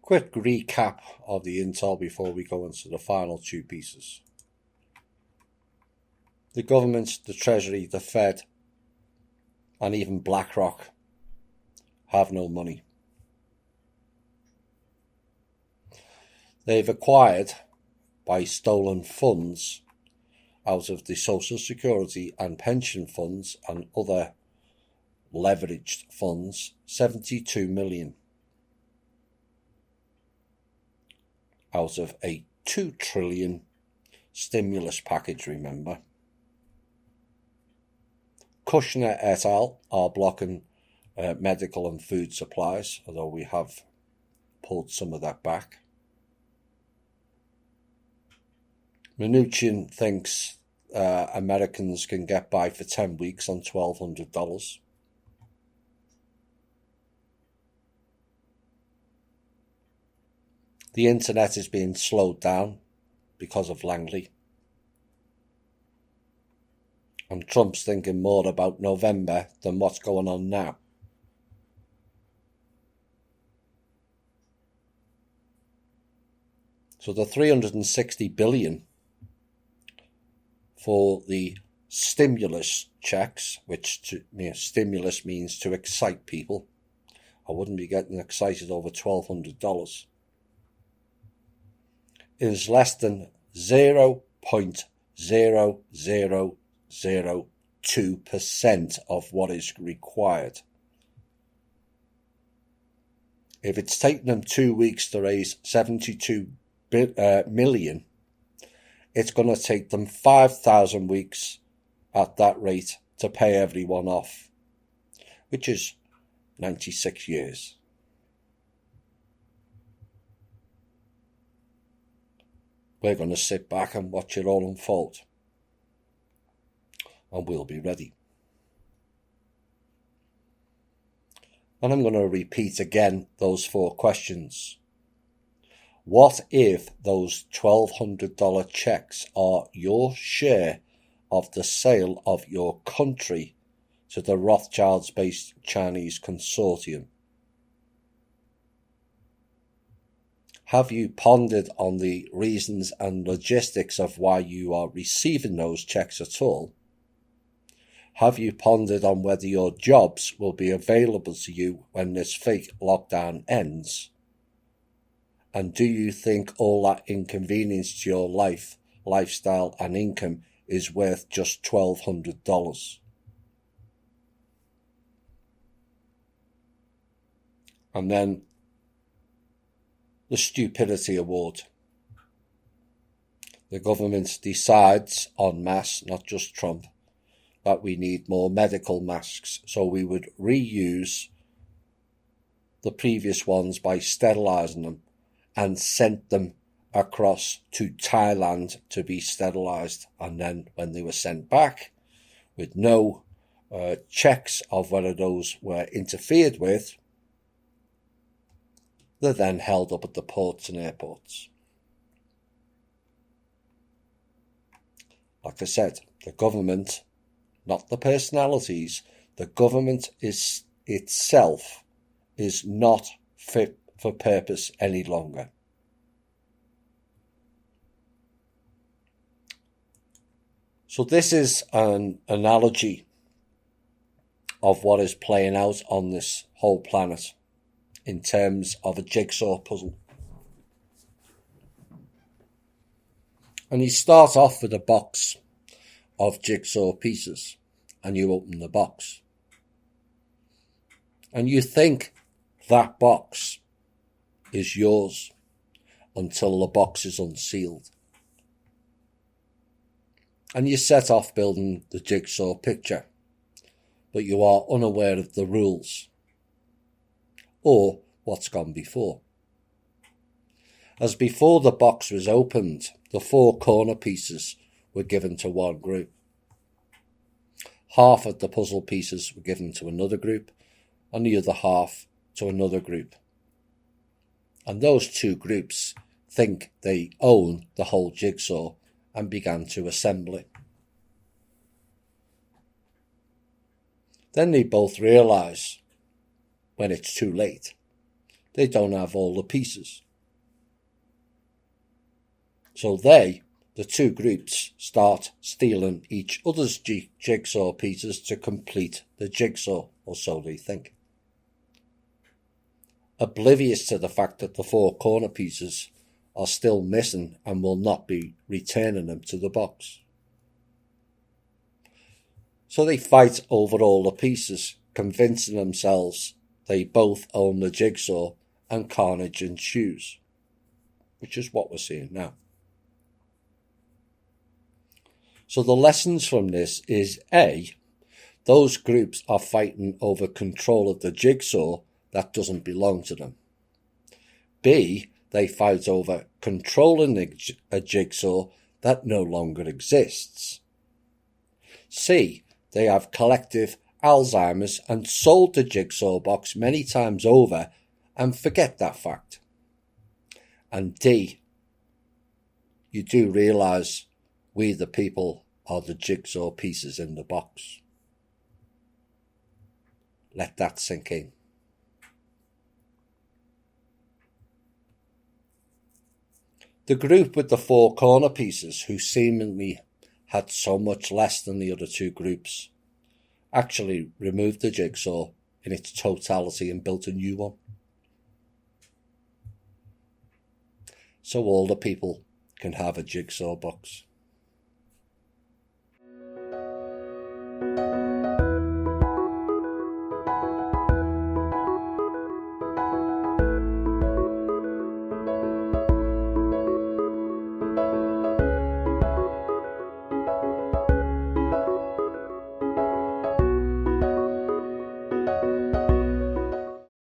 Quick recap of the intel before we go into the final two pieces. The government, the Treasury, the Fed, and even BlackRock have no money. They've acquired, by stolen funds out of the Social Security and pension funds and other leveraged funds, 72 million out of a 2 trillion stimulus package, remember. Kushner et al. Are blocking medical and food supplies, although we have pulled some of that back. Mnuchin thinks Americans can get by for 10 weeks on $1,200. The internet is being slowed down because of Langley. And Trump's thinking more about November than what's going on now. So the 360 billion for the stimulus checks, which stimulus means to excite people. I wouldn't be getting excited over $1,200. Is less than 0.0002% of what is required. If it's taken them 2 weeks to raise 72 million, it's going to take them 5,000 weeks at that rate to pay everyone off, which is 96 years. We're going to sit back and watch it all unfold. And we'll be ready. And I'm going to repeat again those 4 questions. What if those $1,200 checks are your share of the sale of your country to the Rothschilds-based Chinese consortium? Have you pondered on the reasons and logistics of why you are receiving those checks at all? Have you pondered on whether your jobs will be available to you when this fake lockdown ends? And do you think all that inconvenience to your life, lifestyle and income is worth just $1,200? And then the stupidity award. The government decides en masse, not just Trump, that we need more medical masks, so we would reuse the previous ones by sterilising them and sent them across to Thailand to be sterilised. And then when they were sent back with no checks of whether those were interfered with, they're then held up at the ports and airports. Like I said, the government, not the personalities, the government itself is not fit for purpose any longer. So this is an analogy of what is playing out on this whole planet in terms of a jigsaw puzzle. And you start off with a box of jigsaw pieces, and you open the box. And you think that box is yours until the box is unsealed. And you set off building the jigsaw picture, but you are unaware of the rules or what's gone before. As before the box was opened, the 4 corner pieces were given to one group. Half of the puzzle pieces were given to another group, and the other half to another group. And those 2 groups think they own the whole jigsaw and began to assemble it. Then they both realise, when it's too late, they don't have all the pieces. So they, the two groups, start stealing each other's jigsaw pieces to complete the jigsaw, or so they think. Oblivious to the fact that the four corner pieces are still missing and will not be returning them to the box. So they fight over all the pieces, convincing themselves they both own the jigsaw, and carnage ensues, which is what we're seeing now. So the lessons from this is A, those groups are fighting over control of the jigsaw that doesn't belong to them. B, they fight over controlling a jigsaw that no longer exists. C, they have collective Alzheimer's and sold the jigsaw box many times over and forget that fact. And D, you do realise we the people are the jigsaw pieces in the box. Let that sink in. The group with the four corner pieces, who seemingly had so much less than the other two groups, actually removed the jigsaw in its totality and built a new one. So all the people can have a jigsaw box.